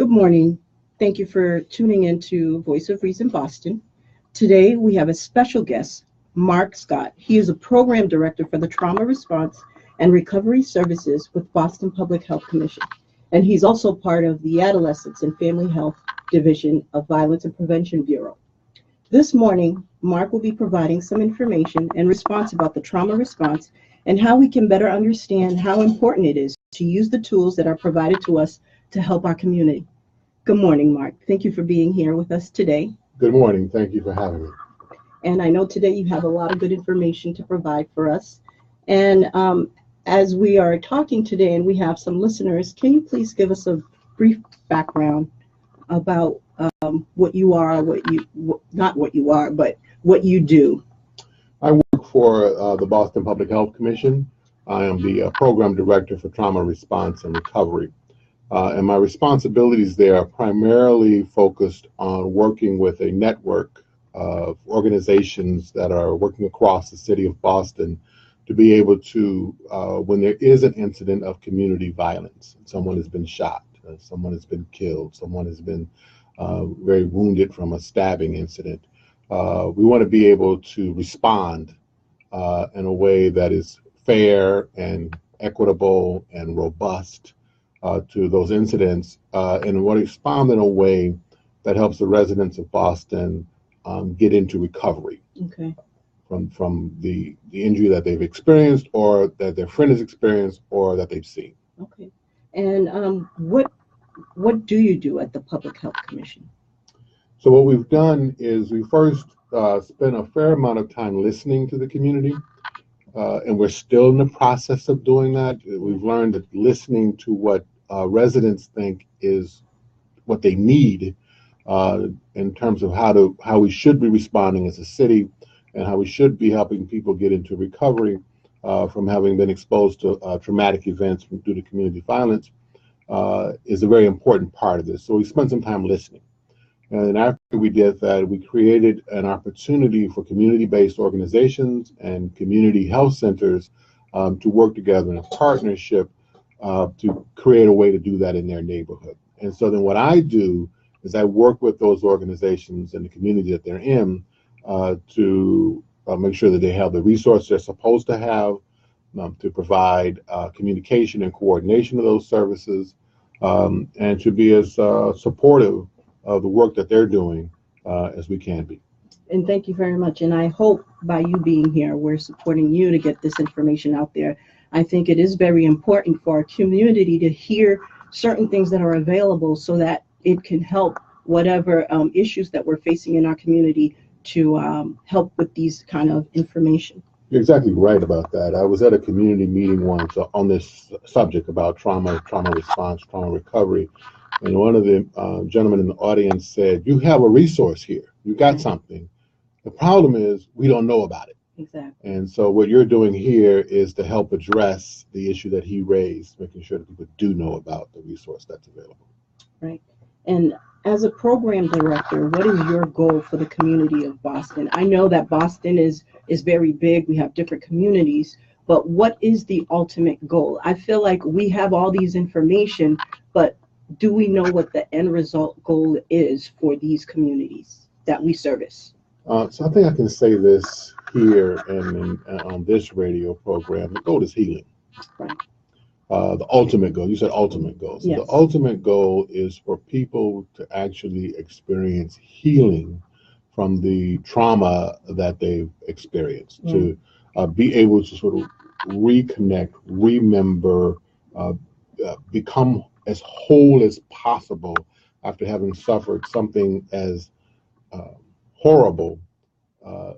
Good morning. Thank you for tuning in to Voice of Reason Boston. Today we have a special guest, Mark Scott. He is a program director for the Trauma Response and Recovery Services with Boston Public Health Commission. And he's also part of the Adolescents and Family Health Division of Violence and Prevention Bureau. This morning, Mark will be providing some information and response about the trauma response and how we can better understand how important it is to use the tools that are provided to us to help our community. Good morning, Mark. Thank you for being here with us today. Good morning. Thank you for having me. And I know today you have a lot of good information to provide for us. And as we are talking today and we have some listeners, can you please give us a brief background about what you are, not what you are, but what you do? I work for the Boston Public Health Commission. I am the program director for trauma response and recovery. And my responsibilities there are primarily focused on working with a network of organizations that are working across the city of Boston to be able to, when there is an incident of community violence, someone has been shot, someone has been killed, someone has been very wounded from a stabbing incident, we want to be able to respond in a way that is fair and equitable and robust to those incidents, and want to respond in a way that helps the residents of Boston get into recovery from the injury that they've experienced or that their friend has experienced or that they've seen. Okay. And what do you do at the Public Health Commission? So what we've done is we first spent a fair amount of time listening to the community. And we're still in the process of doing that. We've learned that listening to what residents think is what they need in terms of how we should be responding as a city and how we should be helping people get into recovery from having been exposed to traumatic events due to community violence is a very important part of this. So we spent some time listening. And after we did that, we created an opportunity for community-based organizations and community health centers to work together in a partnership to create a way to do that in their neighborhood. And so then what I do is I work with those organizations and the community that they're in to make sure that they have the resources they're supposed to have to provide communication and coordination of those services and to be as supportive of the work that they're doing as we can be. And thank you very much. And I hope by you being here, we're supporting you to get this information out there. I think it is very important for our community to hear certain things that are available so that it can help whatever issues that we're facing in our community to help with these kind of information. You're exactly right about that. I was at a community meeting once on this subject about trauma response, trauma recovery. And one of the gentlemen in the audience said, "You have a resource here. You got something. The problem is we don't know about it." Exactly. And so what you're doing here is to help address the issue that he raised, making sure that people do know about the resource that's available. Right. And as a program director, what is your goal for the community of Boston? I know that Boston is very big. We have different communities. But what is the ultimate goal? I feel like we have all these information, but do we know what the end result goal is for these communities that we service? So I think I can say this here and on this radio program. The goal is healing. Right. The ultimate goal, you said ultimate goal. So yes. The ultimate goal is for people to actually experience healing from the trauma that they've experienced, to be able to sort of reconnect, remember, become as whole as possible after having suffered something as horrible,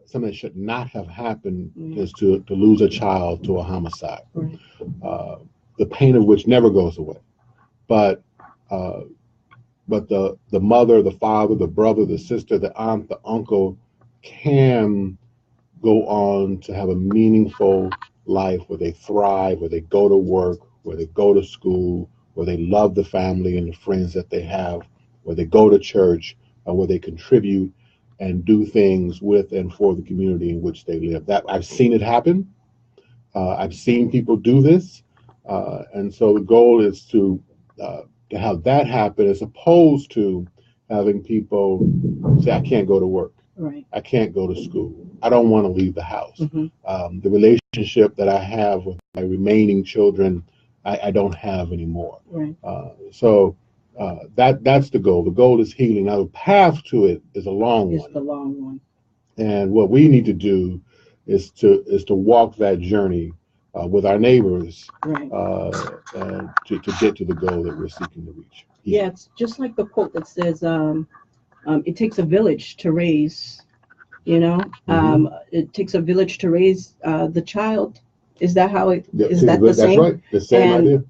something that should not have happened, is to lose a child to a homicide, the pain of which never goes away. But the mother, the father, the brother, the sister, the aunt, the uncle can go on to have a meaningful life where they thrive, where they go to work, where they go to school, where they love the family and the friends that they have, where they go to church, where they contribute and do things with and for the community in which they live. That I've seen it happen. I've seen people do this. And so the goal is to to have that happen, as opposed to having people say, I can't go to work. Right. I can't go to school. I don't want to leave the house. The relationship that I have with my remaining children, I don't have anymore. Right. That's the goal. The goal is healing. Now, the path to it is a long It's one. the long one. And what we need to do is to walk that journey with our neighbors, Right. to get to the goal that we're seeking to reach. Yeah, it's just like the quote that says, it takes a village to raise, it takes a village to raise the child. Is that how it, is that the That's same? right. The same idea.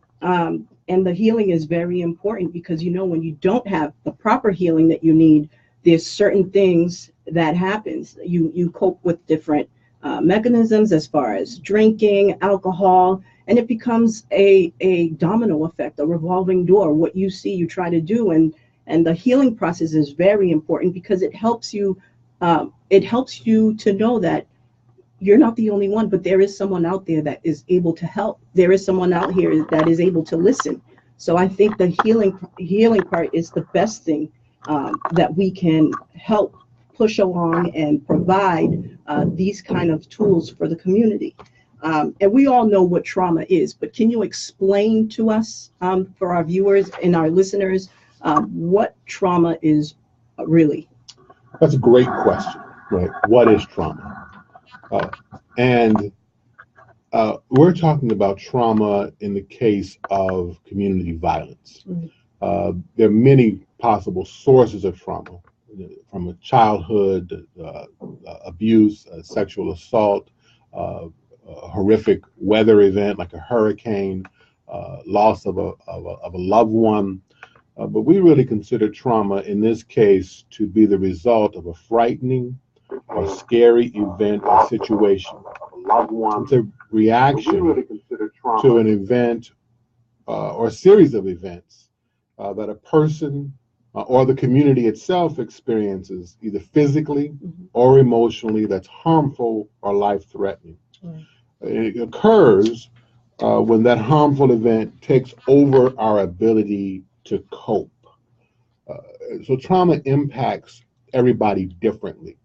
And the healing is very important, because, when you don't have the proper healing that you need, there's certain things that happens. You cope with different mechanisms, as far as drinking, alcohol, and it becomes a domino effect, a revolving door. What you see, you try to do, and the healing process is very important, because it helps you to know that you're not the only one, but there is someone out there that is able to help. There is someone out here that is able to listen. So I think the healing part is the best thing that we can help push along and provide these kind of tools for the community. And we all know what trauma is, but can you explain to us, for our viewers and our listeners, what trauma is really? That's a great question, right? What is trauma? And we're talking about trauma in the case of community violence. There are many possible sources of trauma, from a childhood abuse, sexual assault, a horrific weather event like a hurricane, loss of a loved one. But we really consider trauma in this case to be the result of a frightening or scary event or situation. It's a reaction to an event or a series of events that a person or the community itself experiences, either physically or emotionally, that's harmful or life-threatening. It occurs when that harmful event takes over our ability to cope. So trauma impacts everybody differently.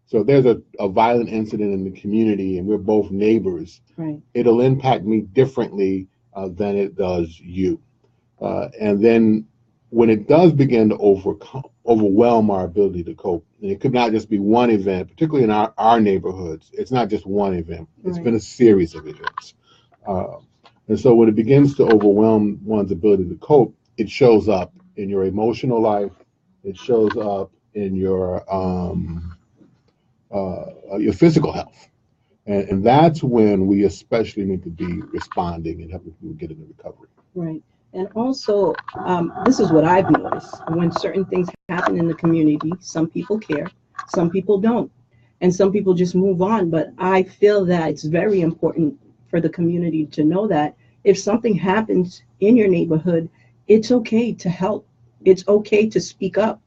So if there's a violent incident in the community and we're both neighbors, right, it'll impact me differently than it does you. And then when it does begin to overwhelm our ability to cope, and it could not just be one event, particularly in our neighborhoods, it's not just one event, it's been a series of events. And so when it begins to overwhelm one's ability to cope, it shows up in your emotional life, it shows up in your physical health. And that's when we especially need to be responding and helping people get into recovery. Right. And also, this is what I've noticed. When certain things happen in the community, some people care, some people don't, and some people just move on. But I feel that it's very important for the community to know that if something happens in your neighborhood, it's okay to help. It's okay to speak up.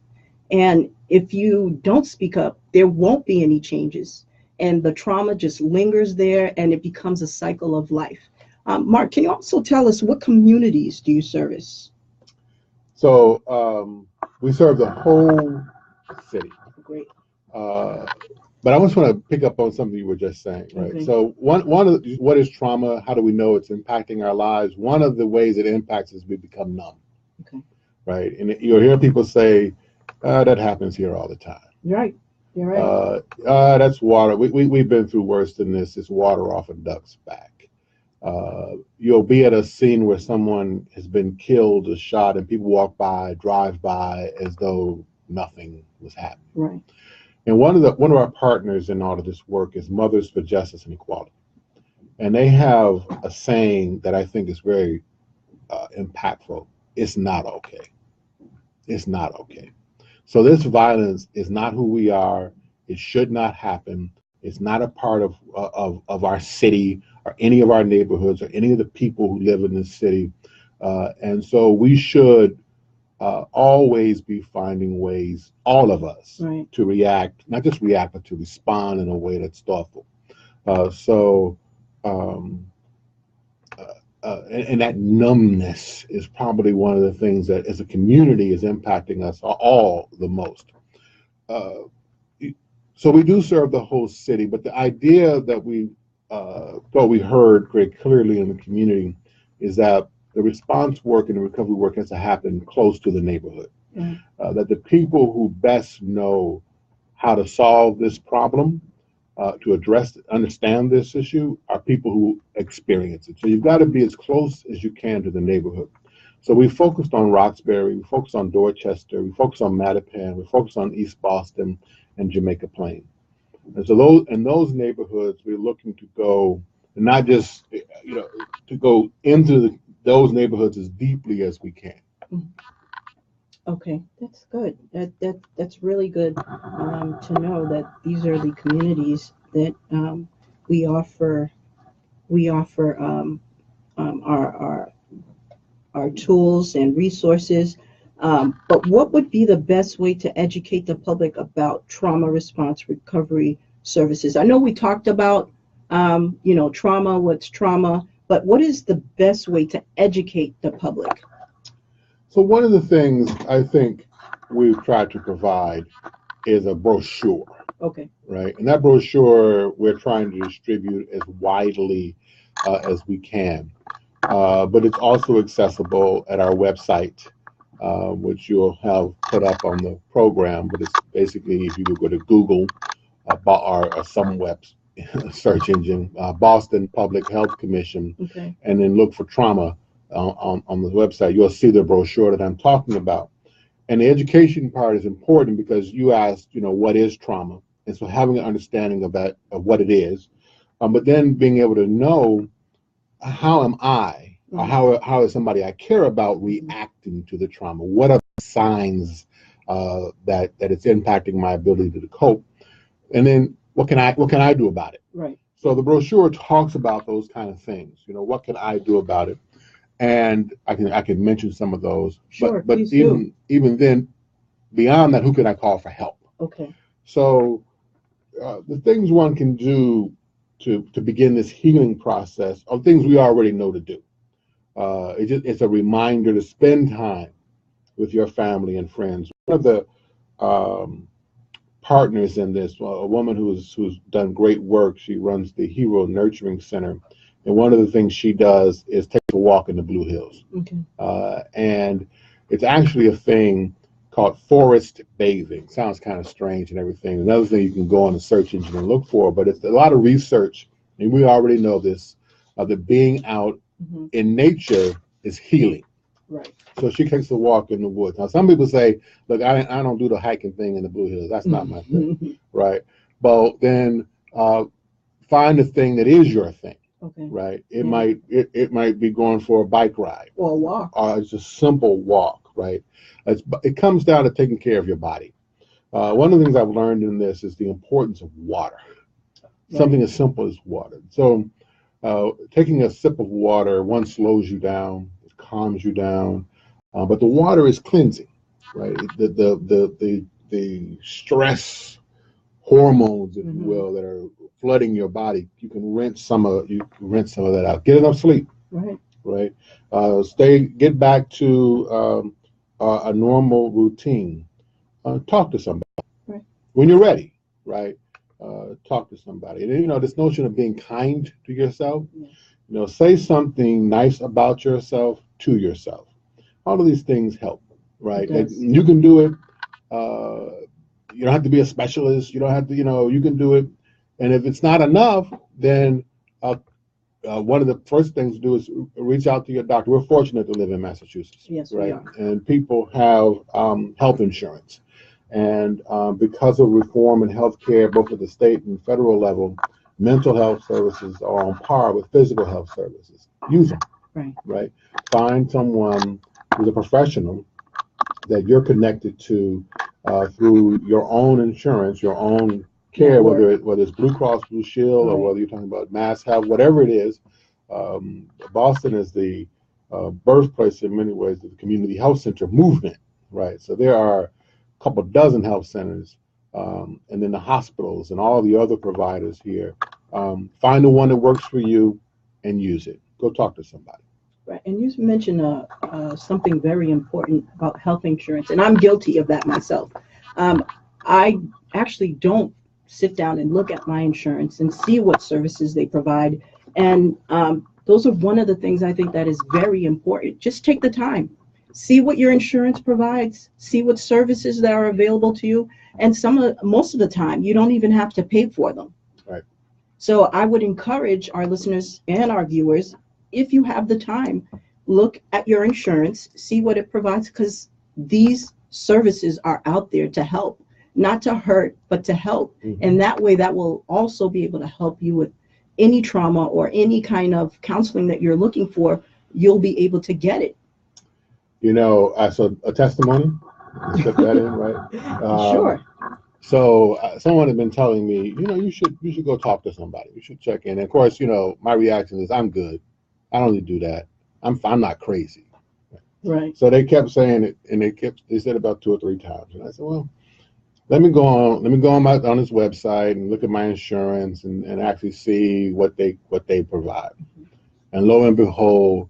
And if you don't speak up, there won't be any changes. And the trauma just lingers there, and it becomes a cycle of life. Mark, can you also tell us what communities do you service? So we serve the whole city. Great. But I just want to pick up on something you were just saying, right? Okay. So one of the, what is trauma? How do we know it's impacting our lives? One of the ways it impacts is we become numb. Okay. Right? And you'll hear people say, that happens here all the time. Right. You're right. That's water. We've been through worse than this. It's water off a duck's back. You'll be at a scene where someone has been killed or shot, and people walk by, drive by, as though nothing was happening. Right. And one of our partners in all of this work is Mothers for Justice and Equality, and they have a saying that I think is very impactful. It's not okay. It's not okay. So this violence is not who we are. It should not happen. It's not a part of our city or any of our neighborhoods or any of the people who live in this city. And so we should always be finding ways, all of us, right, to react, not just react, but to respond in a way that's thoughtful. So and that numbness is probably one of the things that as a community is impacting us all the most. Uh, so we do serve the whole city, but the idea that we thought we heard very clearly in the community is that the response work and the recovery work has to happen close to the neighborhood. Mm. That the people who best know how to solve this problem, to address, understand this issue, are people who experience it. So you've got to be as close as you can to the neighborhood. So we focused on Roxbury, we focused on Dorchester, we focused on Mattapan, we focused on East Boston and Jamaica Plain. And so those neighborhoods, we're looking to go, and not just, to go into those neighborhoods as deeply as we can. Okay, that's good. That's really good to know that these are the communities that we offer our tools and resources. But what would be the best way to educate the public about trauma response recovery services? I know we talked about trauma, what's trauma, but what is the best way to educate the public? So one of the things I think we've tried to provide is a brochure. Okay. Right, and that brochure we're trying to distribute as widely as we can, but it's also accessible at our website, which you'll have put up on the program. But it's basically, if you go to Google or some web search engine, Boston Public Health Commission, okay, and then look for trauma on the website, you'll see the brochure that I'm talking about. And the education part is important because you asked, what is trauma? And so having an understanding of what it is, but then being able to know how am I, or how is somebody I care about reacting to the trauma? What are the signs that it's impacting my ability to cope? And then what can I do about it? Right. So the brochure talks about those kind of things. What can I do about it? And I can mention some of those. Sure, but even then, beyond that, who can I call for help? Okay. So the things one can do to begin this healing process are things we already know to do. It's a reminder to spend time with your family and friends. One of the partners in this, a woman who's done great work. She runs the Hero Nurturing Center. And one of the things she does is take a walk in the Blue Hills. Okay. And it's actually a thing called forest bathing. Sounds kind of strange and everything. Another thing you can go on the search engine and look for, but it's a lot of research, and we already know this, that being out in nature is healing. Right. So she takes a walk in the woods. Now, some people say, look, I don't do the hiking thing in the Blue Hills. That's not my thing, right? But then find a thing that is your thing. Okay. Right. It might be going for a bike ride or a walk, or it's a simple walk. Right. It comes down to taking care of your body. One of the things I've learned in this is the importance of water. Right. Something as simple as water. So taking a sip of water, one, slows you down, it calms you down, but the water is cleansing. Right. The stress hormones, if you will, that are flooding your body, you can rinse some of that out. Get enough sleep. Right. Get back to a normal routine. Talk to somebody. Right. When you're ready. Right. Talk to somebody. And this notion of being kind to yourself. Yes. Say something nice about yourself to yourself. All of these things help. Right. You can do it. You don't have to be a specialist. You don't have to, you can do it. And if it's not enough, then one of the first things to do is reach out to your doctor. We're fortunate to live in Massachusetts. Yes, right? We are. And people have health insurance. And because of reform in healthcare, both at the state and federal level, mental health services are on par with physical health services. Use them. Right? Find someone who's a professional that you're connected to through your own insurance, your own care, whether it's Blue Cross Blue Shield or whether you're talking about Mass Health, whatever it is. Boston is the birthplace in many ways of the community health center movement, right? So there are a couple dozen health centers, and then the hospitals and all the other providers here. Find the one that works for you and use it. Go talk to somebody. Right. And you mentioned something very important about health insurance, and I'm guilty of that myself. Um, I actually don't sit down and look at my insurance and see what services they provide. And those are one of the things I think that is very important. Just take the time, see what your insurance provides, see what services that are available to you, and most of the time you don't even have to pay for them. Right. So I would encourage our listeners and our viewers, if you have the time, look at your insurance, see what it provides, because these services are out there to help, not to hurt, but to help. Mm-hmm. And that way, that will also be able to help you with any trauma or any kind of counseling that you're looking for. You'll be able to get it. You know, so a testimony, put that in, right? Sure. So someone had been telling me, you know, you should go talk to somebody. You should check in. And of course, you know, my reaction is, I'm good. I don't need to do that. I'm not crazy. Right. So they kept saying it, and they said about 2 or 3 times. And I said, well, let me go on on his website and look at my insurance and actually see what they provide. And lo and behold,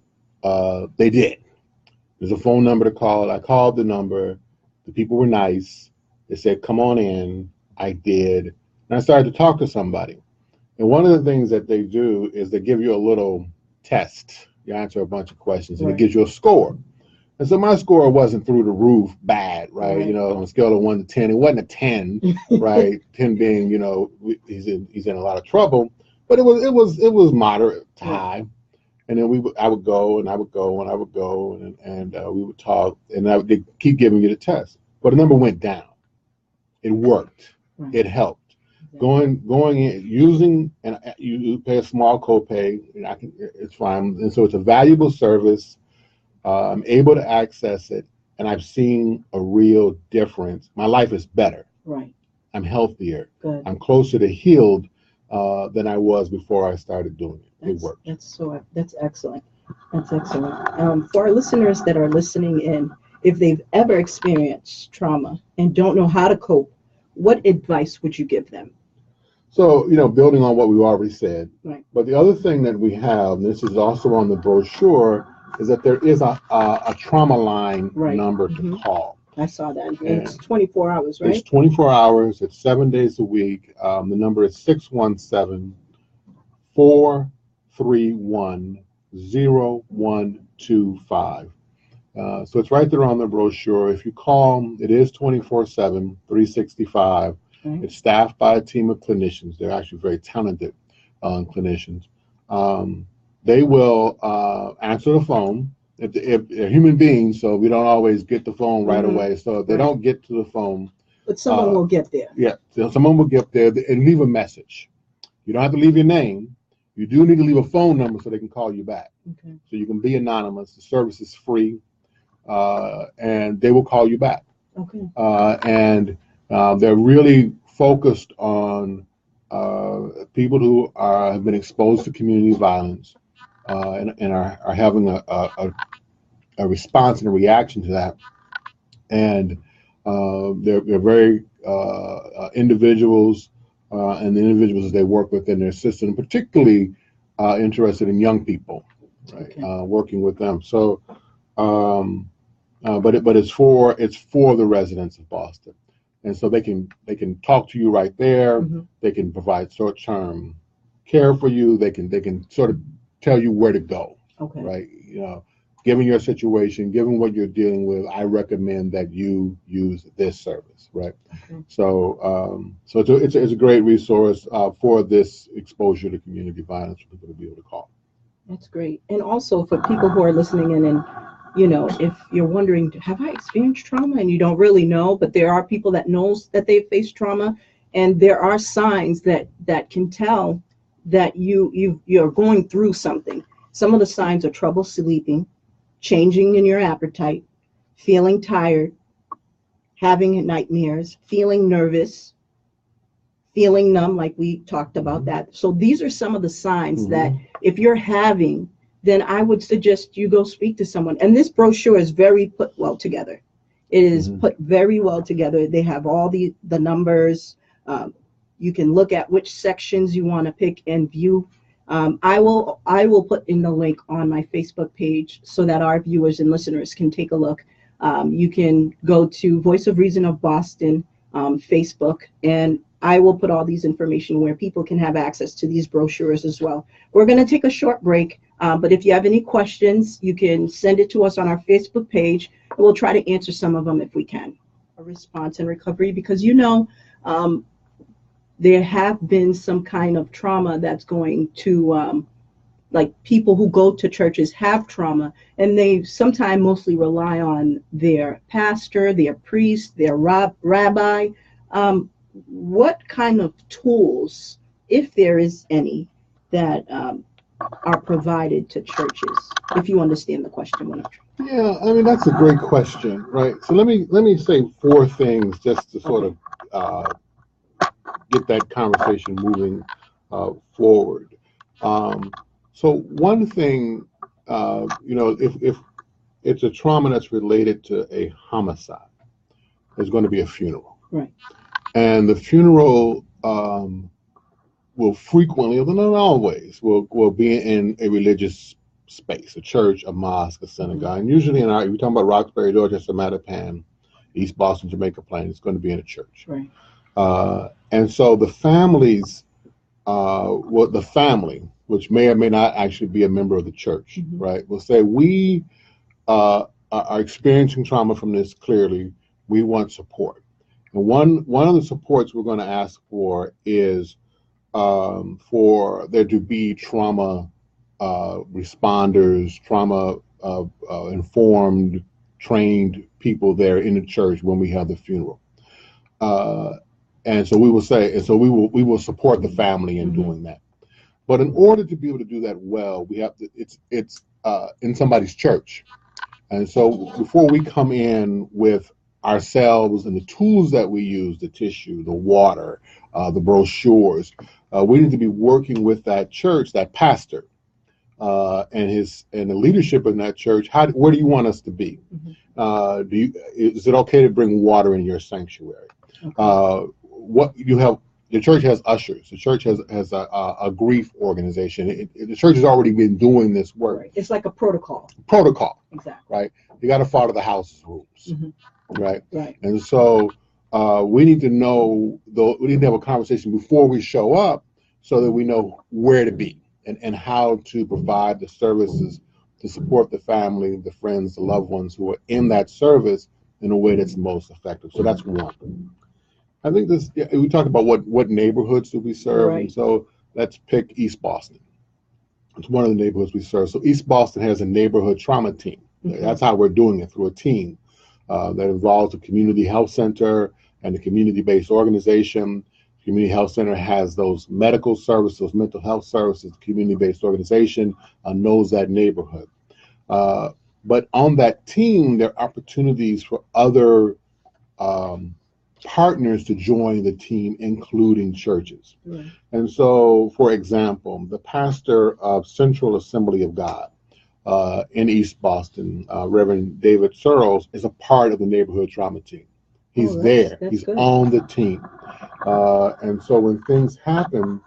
they did. There's a phone number to call. I called the number. The people were nice. They said, come on in. I did. And I started to talk to somebody. And one of the things that they do is they give you a little test. You answer a bunch of questions, and Right. it gives you a score. And so my score wasn't through the roof bad, right? You know, on a scale of 1 to 10, it wasn't a 10, right? 10 being, you know, he's in a lot of trouble, but it was moderate to high. And then I would go and we would talk, and they keep giving you the test, but the number went down. It worked. Right. It helped. Going in, using, and you pay a small copay, and it's fine. And so it's a valuable service. I'm able to access it, and I've seen a real difference. My life is better. Right. I'm healthier. Good. I'm closer to healed than I was before I started doing it. It worked. That's excellent. That's excellent. For our listeners that are listening in, if they've ever experienced trauma and don't know how to cope, what advice would you give them? So, you know, building on what we've already said, right. But the other thing that we have, and this is also on the brochure, is that there is a trauma line number to call. I saw that. And it's 24 hours, right? It's 24 hours. It's 7 days a week. The number is 617-431-0125. So it's right there on the brochure. If you call, it is 24/7, 365. Right. It's staffed by a team of clinicians. They're actually very talented clinicians. They will answer the phone. If they're human beings, so we don't always get the phone right away. So if they don't get to the phone, but someone will get there. Yeah, so someone will get there and leave a message. You don't have to leave your name. You do need to leave a phone number so they can call you back. Okay. So you can be anonymous. The service is free, and they will call you back. Okay. And they're really focused on people who have been exposed to community violence. And are having a response and a reaction to that, and they're very individuals, and the individuals they work with in their system, particularly interested in young people, right? Okay. Working with them. So, but it's for the residents of Boston, and so they can talk to you right there. Mm-hmm. They can provide short-term care for you. They can sort of tell you where to go. Okay. Right. You know, given your situation, given what you're dealing with, I recommend that you use this service. Right. Okay. So, it's a great resource for this exposure to community violence for people to be able to call. That's great. And also for people who are listening in, and you know, if you're wondering, have I experienced trauma, and you don't really know, but there are people that knows that they've faced trauma, and there are signs that can tell that you're going through something. Some of the signs are trouble sleeping, changing in your appetite, feeling tired, having nightmares, feeling nervous, feeling numb, like we talked about that. So these are some of the signs that if you're having, then I would suggest you go speak to someone. And this brochure is very put well together. It is put very well together. They have all the numbers. You can look at which sections you want to pick and view I will put in the link on my Facebook page so that our viewers and listeners can take a look. You can go to Voice of Reason of Boston Facebook, and I will put all these information where people can have access to these brochures as well. We're going to take a short break, but if you have any questions, you can send it to us on our Facebook page, and we'll try to answer some of them if we can. A response and recovery, because there have been some kind of trauma that's going to, like people who go to churches have trauma, and they sometimes mostly rely on their pastor, their priest, their rabbi. What kind of tools, if there is any, that are provided to churches? If you understand the question. Yeah, I mean, that's a great question, right? So let me say 4 things just to sort of get that conversation moving forward. So one thing, if it's a trauma that's related to a homicide, there's going to be a funeral. Right. And the funeral will frequently, although not always, will be in a religious space, a church, a mosque, a synagogue. And usually if you're talking about Roxbury, Dorchester, Mattapan, East Boston, Jamaica Plain, it's going to be in a church. Right. And so the families, the family, which may or may not actually be a member of the church, right, will say, we are experiencing trauma from this clearly. We want support. And one of the supports we're going to ask for is for there to be trauma responders, trauma informed, trained people there in the church when we have the funeral. And so we will say, and so we will support the family in doing that. But in order to be able to do that well, we have to, it's in somebody's church. And so before we come in with ourselves and the tools that we use, the tissue, the water, the brochures, we need to be working with that church, that pastor, and the leadership in that church. Where do you want us to be? Is it okay to bring water in your sanctuary? The church has ushers. The church has a grief organization. The church has already been doing this work. Right. It's like a protocol. Exactly. Right. You got to follow the house's rules. Right. Right. And so we need to know. We need to have a conversation before we show up, so that we know where to be and how to provide the services to support the family, the friends, the loved ones who are in that service in a way that's most effective. So that's one. I think we talked about what neighborhoods do we serve, right. And so let's pick East Boston. It's one of the neighborhoods we serve. So East Boston has a neighborhood trauma team. That's how we're doing it, through a team that involves a community health center and a community-based organization. Community health center has those medical services, those mental health services. The community-based organization knows that neighborhood. But on that team, there are opportunities for other partners to join the team, including churches. Right. And so, for example, the pastor of Central Assembly of God in East Boston, Reverend David Searles, is a part of the neighborhood trauma team. He's there. He's good. On the team. And so when things happen,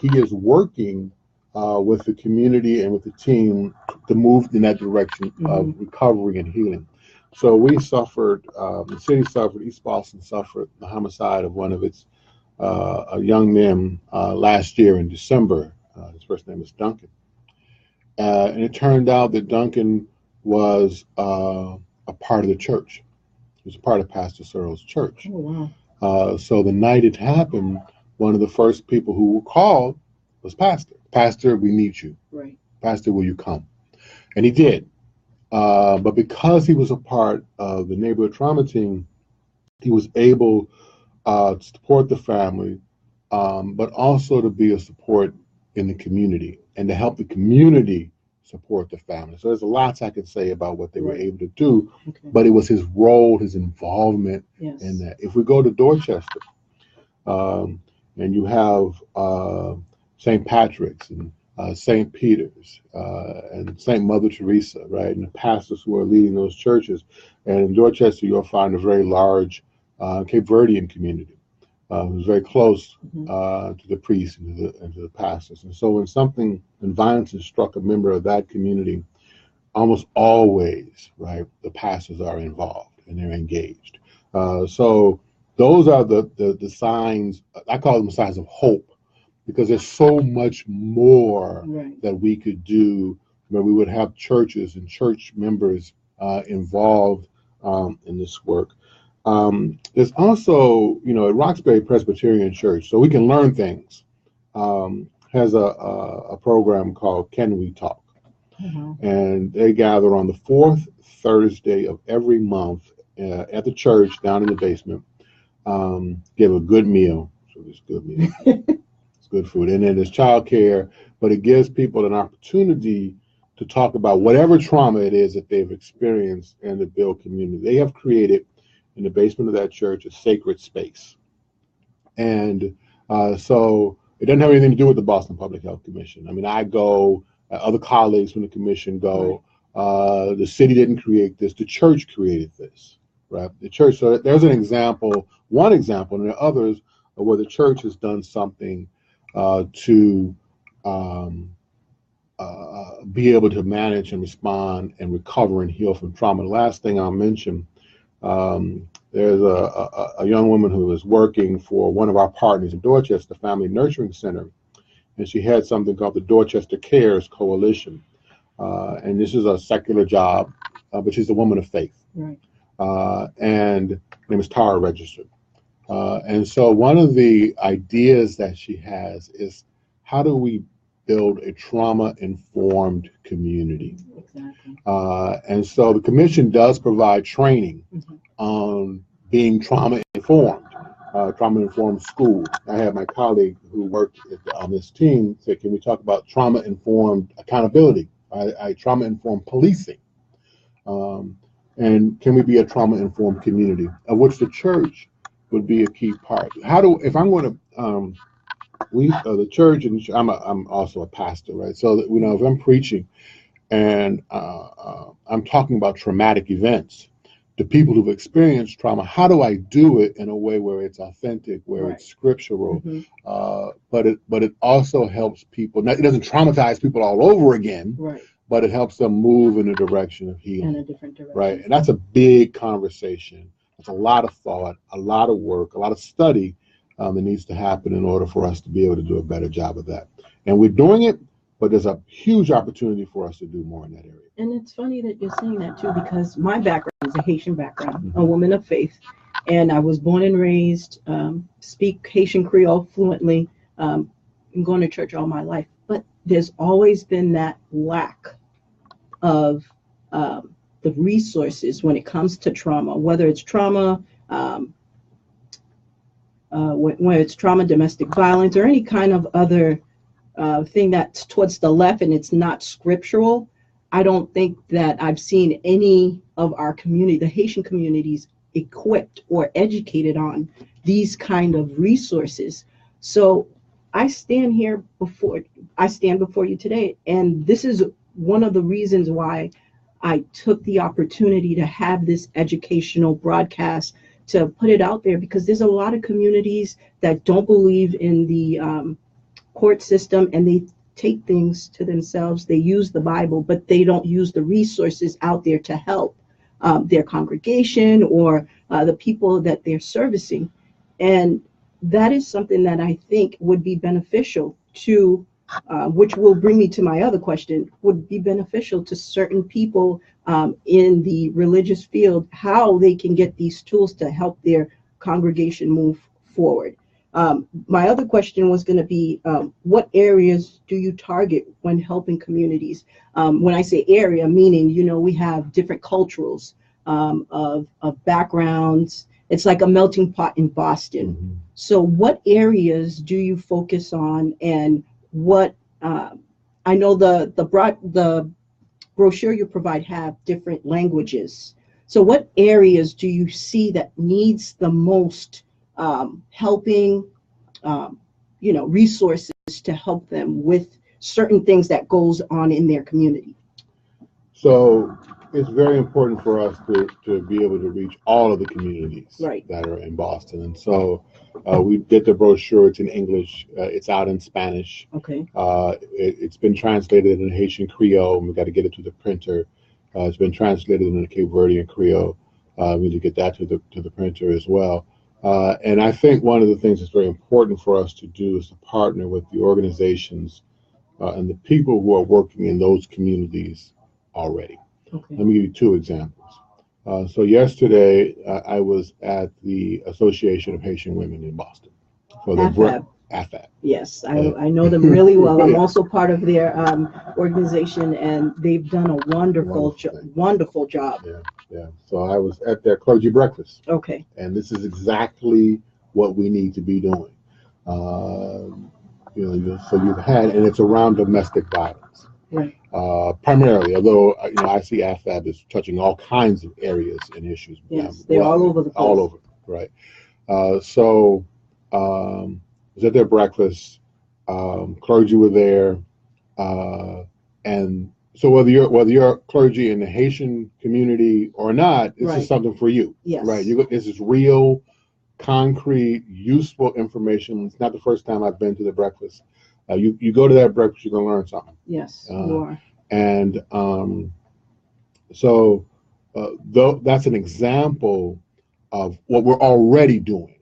he is working with the community and with the team to move in that direction of recovery and healing. So we suffered, the city suffered, East Boston suffered the homicide of one of its young men last year in December. His first name is Duncan. And it turned out that Duncan was a part of the church. He was a part of Pastor Searles' church. Oh, wow. So the night it happened, one of the first people who were called was Pastor. Pastor, we need you. Right. Pastor, will you come? And he did. But because he was a part of the neighborhood trauma team, he was able to support the family, but also to be a support in the community and to help the community support the family. So there's lots I can say about what they were able to do, but it was his role, his involvement in that. If we go to Dorchester, and you have St. Patrick's and St. Peter's and St. Mother Teresa, right, and the pastors who are leading those churches. And in Dorchester, you'll find a very large Cape Verdean community. who's very close Mhm. to the priests and to the pastors. And so when violence has struck a member of that community, almost always, right, the pastors are involved and they're engaged. So those are the signs. I call them signs of hope, because there's so much more Right. that we could do, where we would have churches and church members involved in this work. There's also, at Roxbury Presbyterian Church, so we can learn things, has a program called Can We Talk? Mhm. And they gather on the fourth Thursday of every month at the church down in the basement, give a good meal. So it's good meal. It's good food. And then there's childcare, but it gives people an opportunity to talk about whatever trauma it is that they've experienced in the Bill community. They have created in the basement of that church a sacred space. And so it doesn't have anything to do with the Boston Public Health Commission. I mean, I go, other colleagues from the commission go, the city didn't create this, the church created this, right? The church, so there's an example, one example, and there are others where the church has done something to be able to manage and respond and recover and heal from trauma. The last thing I'll mention, there's a young woman who is working for one of our partners in Dorchester Family Nurturing Center, and she had something called the Dorchester Cares Coalition. And this is a secular job, but she's a woman of faith. Right. And her name is Tara Registered. And so one of the ideas that she has is, how do we build a trauma-informed community? Exactly. And so the commission does provide training Mhm. on being trauma-informed, trauma-informed school. I had my colleague who worked on this team say, can we talk about trauma-informed accountability, trauma-informed policing? And can we be a trauma-informed community, of which the church would be a key part? If I'm going to, the church, and I'm also a pastor, right? So that, if I'm preaching and I'm talking about traumatic events to people who've experienced trauma, how do I do it in a way where it's authentic, where it's scriptural, but it also helps people. Now, it doesn't traumatize people all over again, Right. but it helps them move in a direction of healing. In a different direction. Right. And that's a big conversation. It's a lot of thought, a lot of work, a lot of study that needs to happen in order for us to be able to do a better job of that. And we're doing it, but there's a huge opportunity for us to do more in that area. And it's funny that you're saying that too, because my background is a Haitian background, Mm-hmm. a woman of faith, and I was born and raised, speak Haitian Creole fluently, and going to church all my life. But there's always been that lack of the resources when it comes to trauma, whether it's trauma, when it's trauma, domestic violence, or any kind of other thing that's towards the left and it's not scriptural. I don't think that I've seen any of our community, the Haitian communities, equipped or educated on these kind of resources. So I stand before you today, and this is one of the reasons why I took the opportunity to have this educational broadcast, to put it out there, because there's a lot of communities that don't believe in the court system, and they take things to themselves. They use the Bible, but they don't use the resources out there to help their congregation or the people that they're servicing. And that is something that I think would be beneficial to, which will bring me to my other question, would be beneficial to certain people in the religious field, how they can get these tools to help their congregation move forward. My other question was going to be, what areas do you target when helping communities? When I say area, meaning, we have different cultures of backgrounds. It's like a melting pot in Boston. Mm-hmm. So what areas do you focus on, and what, I know the brochure you provide have different languages. So what areas do you see that needs the most helping, resources to help them with certain things that goes on in their community? So it's very important for us to be able to reach all of the communities Right. that are in Boston. And so we did the brochure. It's in English. It's out in Spanish. Okay. It's been translated in Haitian Creole, and we got to get it to the printer. It's been translated into Cape Verdean Creole. We need to get that to the printer as well. And I think one of the things that's very important for us to do is to partner with the organizations and the people who are working in those communities already. Okay. Let me give you two examples. So yesterday, I was at the Association of Haitian Women in Boston. For the AFAB. Yes, I know them really well. I'm also part of their organization, and they've done a wonderful job. Yeah. So I was at their clergy breakfast. Okay. And this is exactly what we need to be doing. So you've had, and it's around domestic violence. Right. Primarily, although I see AFAB is touching all kinds of areas and issues. Yes, they're all over the place. All over, right. So I was at their breakfast. Clergy were there, and so whether you're clergy in the Haitian community or not, this is something for you. Yes. Right. This is real, concrete, useful information. It's not the first time I've been to the breakfast. You go to that breakfast, you're gonna learn something. Yes, you are. And that's an example of what we're already doing.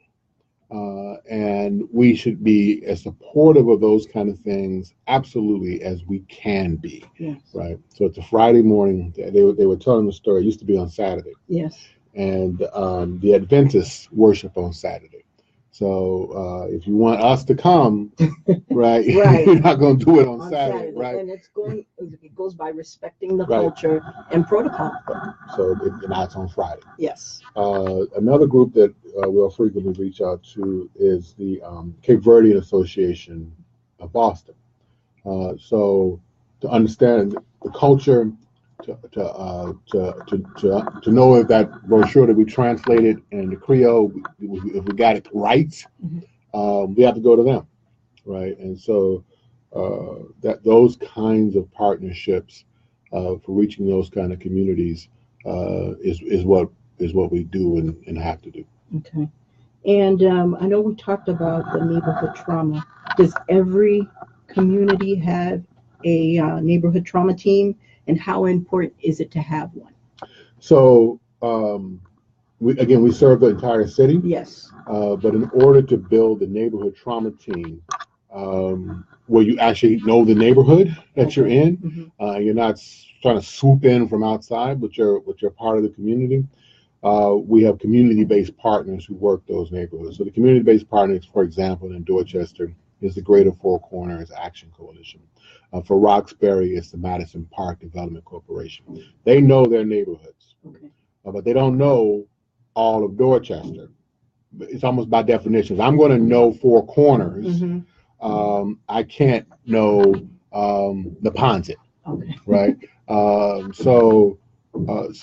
And we should be as supportive of those kind of things, absolutely, as we can be. Yes. Right. So it's a Friday morning. They were telling the story. It used to be on Saturday. Yes. And the Adventists worship on Saturday. So if you want us to come, right, you're not going to do it on Saturday, right? And it goes by respecting the culture and protocol. So now it's on Friday. Yes. Another group that we'll frequently reach out to is the Cape Verdean Association of Boston. So to understand the culture, to know if that brochure that we translated in the Creole, if we got it right, we have to go to them, right? And so that those kinds of partnerships for reaching those kind of communities is what we do and have to do. Okay. And I know we talked about the neighborhood trauma. Does every community have a neighborhood trauma team? And how important is it to have one? So, we serve the entire city. Yes. But in order to build the neighborhood trauma team, where you actually know the neighborhood that you're in, you're not trying to swoop in from outside, but you're part of the community. We have community-based partners who work those neighborhoods. So the community-based partners, for example, in Dorchester, is the Greater Four Corners Action Coalition. For Roxbury, it's the Madison Park Development Corporation. They know their neighborhoods, but they don't know all of Dorchester. It's almost by definition. If I'm going to know Four Corners, I can't know the Ponset, right? So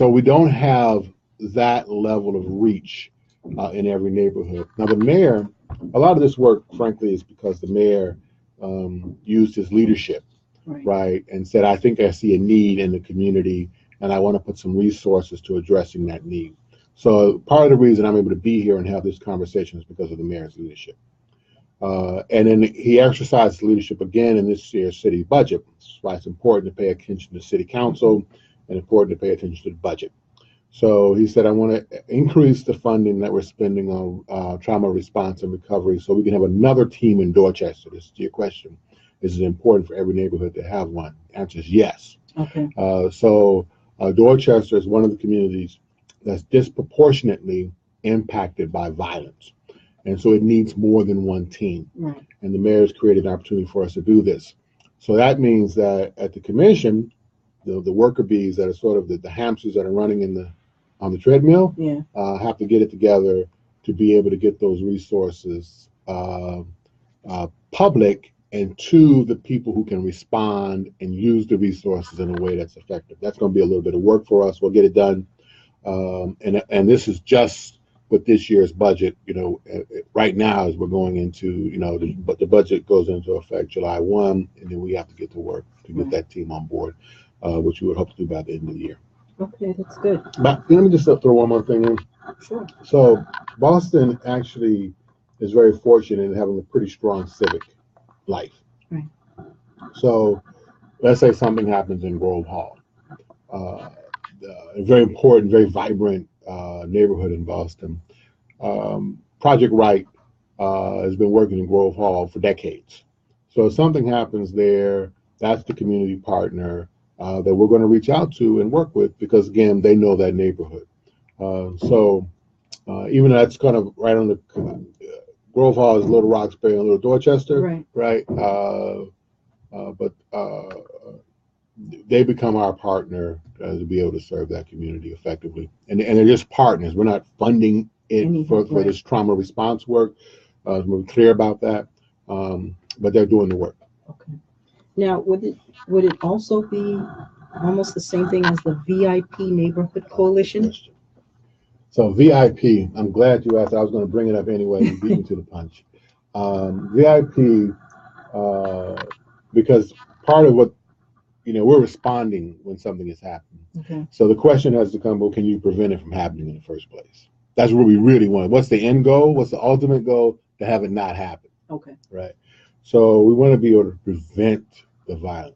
we don't have that level of reach in every neighborhood. Now, the mayor, a lot of this work, frankly, is because the mayor used his leadership. Right, and said, I think I see a need in the community, and I want to put some resources to addressing that need. So part of the reason I'm able to be here and have this conversation is because of the mayor's leadership. And then he exercised leadership again in this year's city budget. That's why it's important to pay attention to city council and important to pay attention to the budget. So he said, I want to increase the funding that we're spending on trauma response and recovery so we can have another team in Dorchester. This is your question. Is it important for every neighborhood to have one? The answer is yes. Okay. So Dorchester is one of the communities that's disproportionately impacted by violence. And so it needs more than one team. Right. And the mayor's created an opportunity for us to do this. So that means that at the commission, the worker bees that are sort of the hamsters that are running on the treadmill have to get it together to be able to get those resources public and to the people who can respond and use the resources in a way that's effective. That's going to be a little bit of work for us. We'll get it done. And this is just with this year's budget, right now as we're going into, but the budget goes into effect July 1, and then we have to get to work to get that team on board, which we would hope to do by the end of the year. Okay, that's good. But let me just throw one more thing in. Sure. So Boston actually is very fortunate in having a pretty strong civic life. Right. So let's say something happens in Grove Hall, a very important, very vibrant neighborhood in Boston. Project Right has been working in Grove Hall for decades. So if something happens there, that's the community partner that we're going to reach out to and work with because, again, they know that neighborhood. So even though that's kind of right on the Grove Hall is Little Roxbury and Little Dorchester, right? But they become our partner to be able to serve that community effectively. And they're just partners. We're not funding it for this trauma response work. We're clear about that. But they're doing the work. Okay. Now, would it also be almost the same thing as the VIP Neighborhood Coalition? So VIP, I'm glad you asked. I was going to bring it up anyway. You beat me to the punch. VIP, because part of what, we're responding when something is happening. Okay. So the question has to come, well, can you prevent it from happening in the first place? That's what we really want. What's the end goal? What's the ultimate goal? To have it not happen. Okay. Right. So we want to be able to prevent the violence.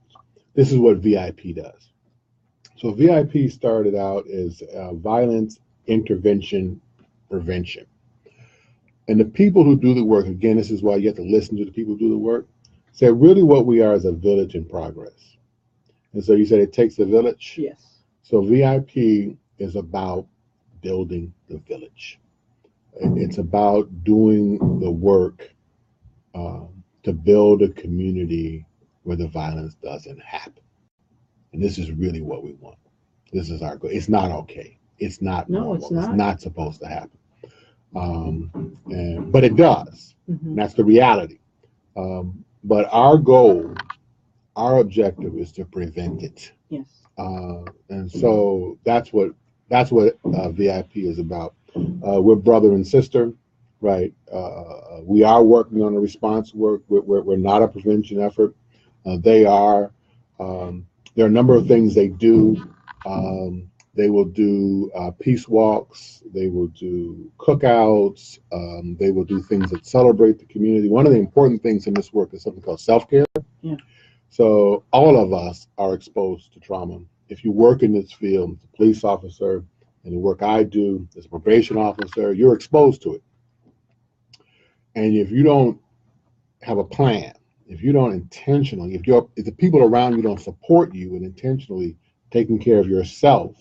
This is what VIP does. So VIP started out as violence intervention prevention. And the people who do the work, again, this is why you have to listen to the people who do the work, say really what we are is a village in progress. And so you said it takes a village? Yes. So VIP is about building the village. It's about doing the work to build a community where the violence doesn't happen. And this is really what we want. This is our goal. It's not okay. It's not normal. It's not supposed to happen. But it does. Mm-hmm. And that's the reality. But our goal, our objective is to prevent it. Yes. And so that's what VIP is about. We're brother and sister, right? We are working on the response work. We're not a prevention effort. They are. There are a number of things they do. They will do peace walks. They will do cookouts. They will do things that celebrate the community. One of the important things in this work is something called self-care. Yeah. So all of us are exposed to trauma. If you work in this field, as a police officer, and the work I do as a probation officer, you're exposed to it. And if you don't have a plan, if you don't intentionally, if the people around you don't support you and intentionally taking care of yourself,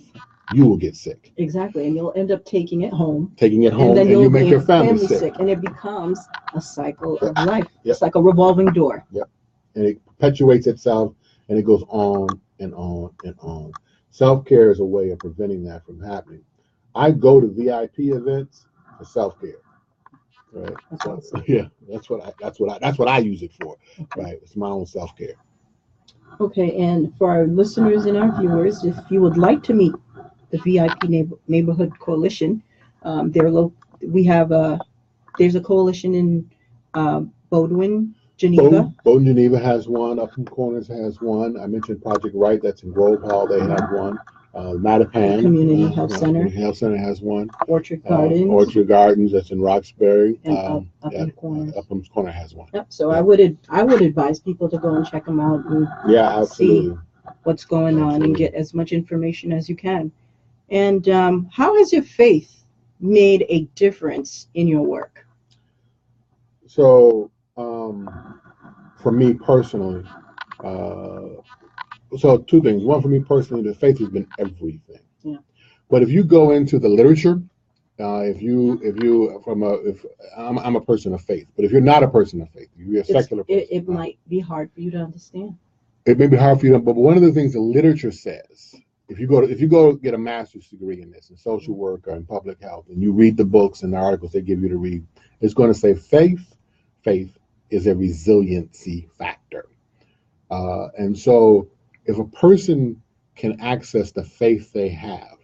you will get sick. Exactly, and you'll end up taking it home. And then you make your family sick. And it becomes a cycle of life. Yep. It's like a revolving door. Yep. And it perpetuates itself, and it goes on and on and on. Self-care is a way of preventing that from happening. I go to VIP events for self-care. Right. That's awesome. Yeah, that's what I use it for. Okay. Right. It's my own self-care. Okay, and for our listeners and our viewers, if you would like to meet the VIP Neighborhood Coalition, there's a coalition in Bowdoin, Geneva. Bowdoin, Geneva has one. Upton Corners has one. I mentioned Project Right. That's in Grove Hall. They have one. Mattapan Community Health Center. Health Center has one. Orchard Gardens. Orchard Gardens. That's in Roxbury. And Upton Corners. Upton Corner has one. Yep. So I would advise people to go and check them out and see what's going on and get as much information as you can. And how has your faith made a difference in your work? So for me personally, so two things. One, for me personally, the faith has been everything. Yeah. But if you go into the literature, I'm a person of faith. But if you're not a person of faith, if you're a secular person, it might be hard for you to understand. It may be hard for you to, but one of the things the literature says, if you go get a master's degree in this, in social work or in public health, and you read the books and the articles they give you to read, it's going to say faith is a resiliency factor. And so if a person can access the faith they have,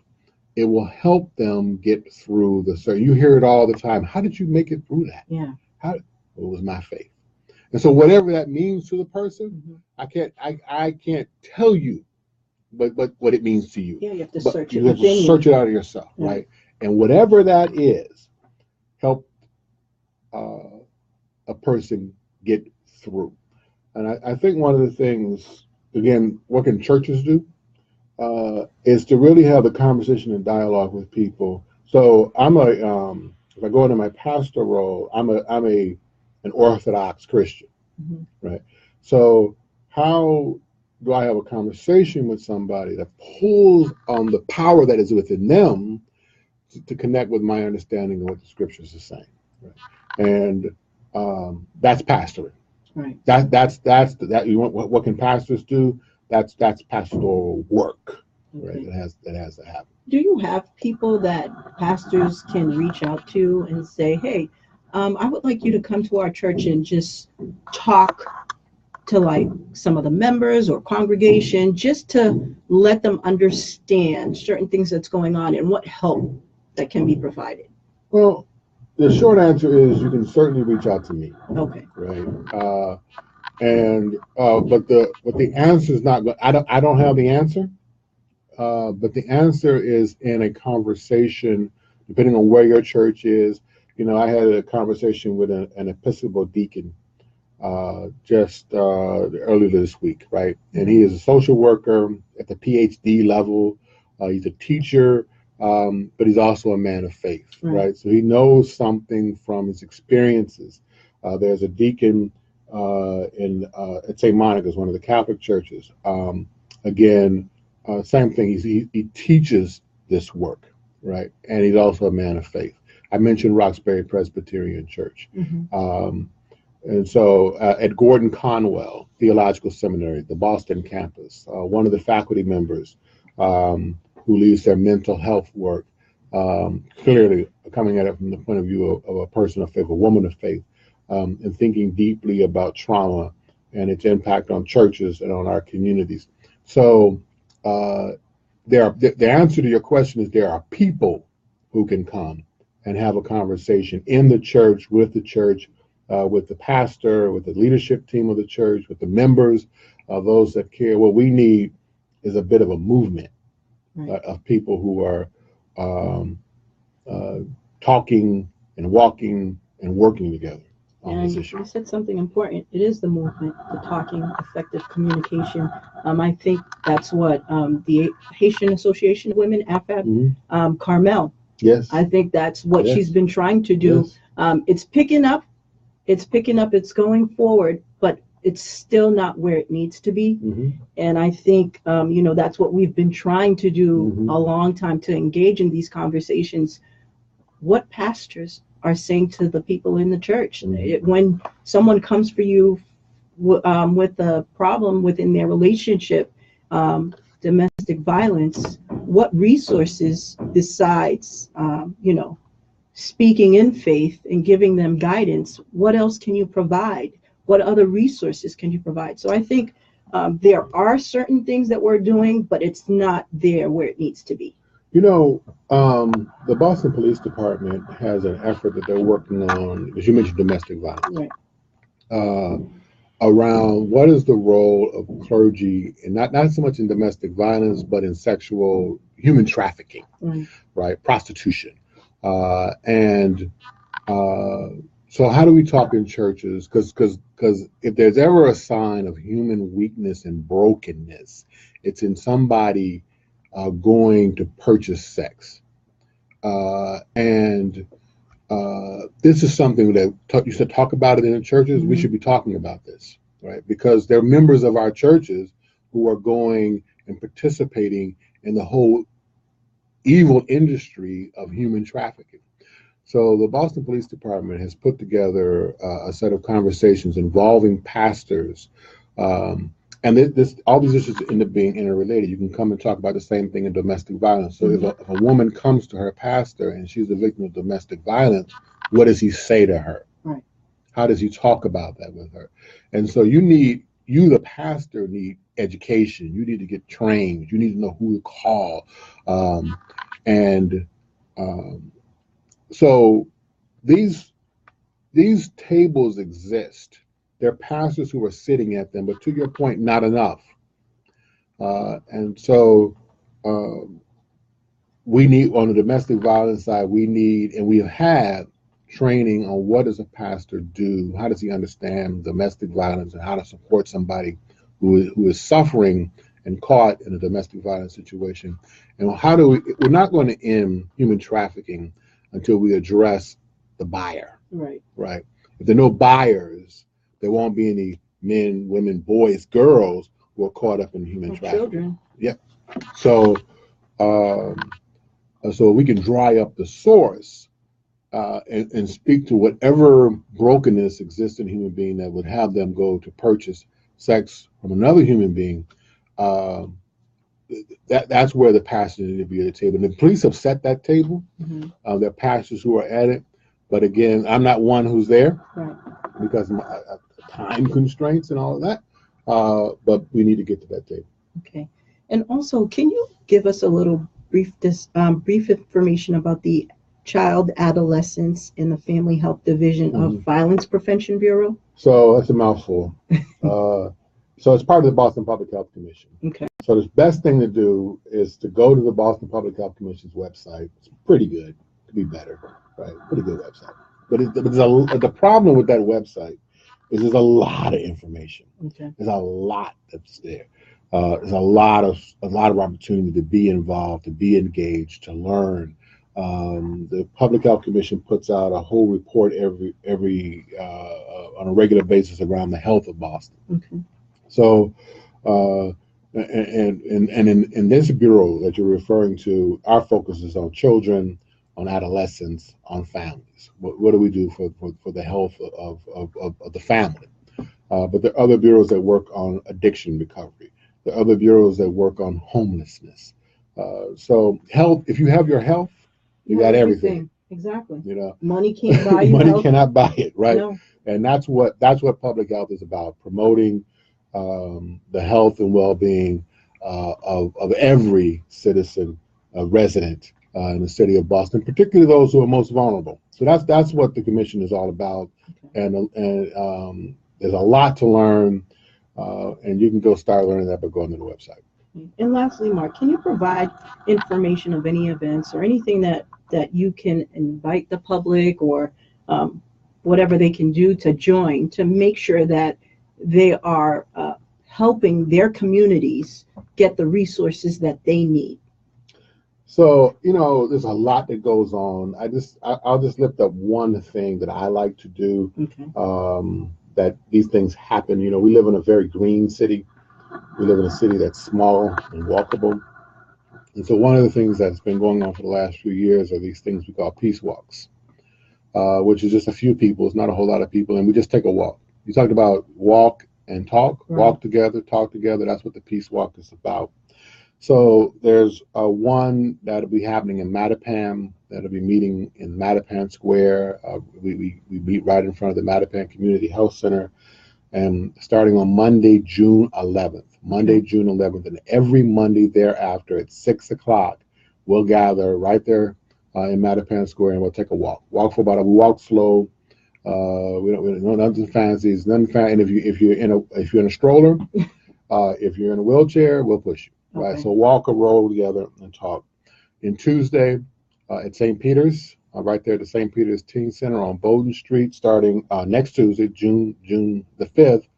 it will help them get through you hear it all the time. How did you make it through that? Yeah. It was my faith. And so whatever that means to the person, I can't tell you what it means to you. Yeah, you have to But search you it have to within search you. it out of yourself, Yeah. right? And whatever that is, help a person get through. And I think one of the things, again, what can churches do, is to really have the conversation and dialogue with people. So if I go into my pastor role, I'm an Orthodox Christian, Mhm. right? So how do I have a conversation with somebody that pulls on the power that is within them to connect with my understanding of what the scriptures are saying, right? And that's pastoring. Right. That you want what can pastors do? That's pastoral work, right? Okay. That has to happen. Do you have people that pastors can reach out to and say, hey, I would like you to come to our church and just talk to like some of the members or congregation, just to let them understand certain things that's going on and what help that can be provided? Well, the short answer is you can certainly reach out to me, Okay. right? But the answer is not. I don't have the answer. But the answer is in a conversation, depending on where your church is. You know, I had a conversation with an Episcopal deacon just earlier this week, right? And he is a social worker at the PhD level. He's a teacher, but he's also a man of faith, right? So he knows something from his experiences. There's a deacon at St. Monica's, one of the Catholic churches. Again, same thing. He teaches this work, right? And he's also a man of faith. I mentioned Roxbury Presbyterian Church. Mm-hmm. And so at Gordon Conwell Theological Seminary, the Boston campus, one of the faculty members who leads their mental health work, clearly coming at it from the point of view of a person of faith, a woman of faith, and thinking deeply about trauma and its impact on churches and on our communities. So the answer to your question is there are people who can come and have a conversation in the church, with the pastor, with the leadership team of the church, with the members, those that care. What we need is a bit of a movement of people who are talking and walking and working together on this issue. You said something important. It is the movement, the talking, effective communication. I think that's what the Haitian Association of Women, AFAB, Carmel. Yes. I think that's what she's been trying to do. Yes. It's picking up. It's going forward, but it's still not where it needs to be. Mm-hmm. And I think, that's what we've been trying to do a long time, to engage in these conversations. What pastors are saying to the people in the church. When someone comes for you with a problem within their relationship, domestic violence, what resources besides, speaking in faith and giving them guidance, what else can you provide? What other resources can you provide? So I think there are certain things that we're doing, but it's not there where it needs to be. The Boston Police Department has an effort that they're working on, as you mentioned, domestic violence, around what is the role of clergy, and not so much in domestic violence, but in sexual human trafficking, right? Prostitution. So how do we talk in churches? Because if there's ever a sign of human weakness and brokenness, it's in somebody going to purchase sex. This is something that you said talk about it in the churches. We should be talking about this, right? Because they're members of our churches who are going and participating in the whole evil industry of human trafficking. So the Boston Police Department has put together a set of conversations involving pastors. And all these issues end up being interrelated. You can come and talk about the same thing in domestic violence. So if a woman comes to her pastor and she's a victim of domestic violence, what does he say to her? Right. How does he talk about that with her? And so the pastor, need education. You need to get trained. You need to know who to call. So these tables exist. There are pastors who are sitting at them, but to your point, not enough. And so we need, on the domestic violence side, we need, and we have had training on what does a pastor do, how does he understand domestic violence, and how to support somebody who is suffering and caught in a domestic violence situation. And how do we're not going to end human trafficking until we address the buyer. Right. Right. If there are no buyers, there won't be any men, women, boys, girls who are caught up in human trafficking. Children. Yep. So, so we can dry up the source and speak to whatever brokenness exists in a human being that would have them go to purchase sex from another human being. That's where the pastors need to be at the table. And the police have set that table. Mm-hmm. There are pastors who are at it. But again, I'm not one who's there, right, because of time constraints and all of that. But we need to get to that table. Okay. And also, can you give us a little brief information about the Child, Adolescents, and the Family Health Division of Violence Prevention Bureau? So that's a mouthful. So it's part of the Boston Public Health Commission. Okay. So the best thing to do is to go to the Boston Public Health Commission's website. It's pretty good. It could be better, right? Pretty good website. But the problem with that website is there's a lot of information. Okay. There's a lot that's there. There's a lot of opportunity to be involved, to be engaged, to learn. The Public Health Commission puts out a whole report every on a regular basis around the health of Boston. Okay. So, and in this bureau that you're referring to, our focus is on children, on adolescents, on families. What do we do for the health of the family? But there are other bureaus that work on addiction recovery. There are other bureaus that work on homelessness. So health, if you have your health, you got everything. Exactly. You know, money can't buy you money health. cannot buy it, right? No. And that's what public health is about: promoting the health and well-being of every citizen, resident in the city of Boston, particularly those who are most vulnerable. So that's what the commission is all about. Okay. And there's a lot to learn, and you can go start learning that by going to the website. And lastly, Mark, can you provide information of any events or anything that you can invite the public or whatever they can do to join to make sure that they are helping their communities get the resources that they need? So, there's a lot that goes on. I'll just lift up one thing that I like to do. Okay. That these things happen. We live in a very green city. We live in a city that's small and walkable. And so one of the things that's been going on for the last few years are these things we call peace walks, which is just a few people. It's not a whole lot of people. And we just take a walk. You talked about walk and talk, right. Walk together, talk together. That's what the peace walk is about. So there's one that'll be happening in Mattapan, that'll be meeting in Mattapan Square. We meet right in front of the Mattapan Community Health Center, and starting on Monday, June 11th. And every Monday thereafter at 6 o'clock, we'll gather right there in Mattapan Square, and we'll take a walk. We walk slow. We don't nothing fancy. It's nothing fancy. And if you're in a stroller, if you're in a wheelchair, we'll push you. Okay. Right. So walk or roll together and talk. And Tuesday at St. Peter's, right there at the St. Peter's Teen Center on Bowden Street, starting next Tuesday, June the 5th.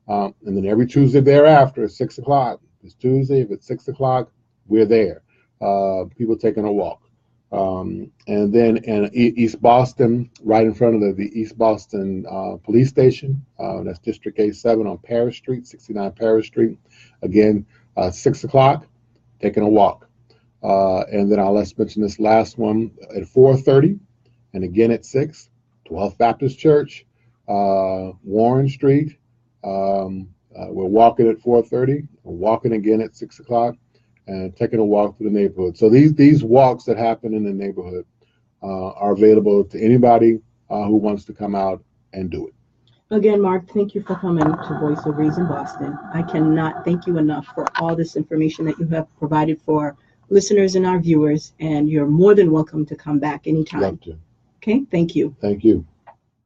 And then every Tuesday thereafter at 6 o'clock. If it's Tuesday, if it's 6 o'clock, we're there. People taking a walk. And then in East Boston, right in front of the East Boston police station, that's District A7 on Paris Street, 69 Paris Street. Again, 6 o'clock, taking a walk. And then let's mention this last one at 4:30, and again at 6, 12th Baptist Church, Warren Street. We're walking at 4:30, we're walking again at 6 o'clock, and taking a walk through the neighborhood. So these walks that happen in the neighborhood are available to anybody who wants to come out and do it. Again, Mark, thank you for coming to Voice of Reason Boston. I cannot thank you enough for all this information that you have provided for listeners and our viewers, and you're more than welcome to come back anytime. Love to. Okay, thank you. Thank you.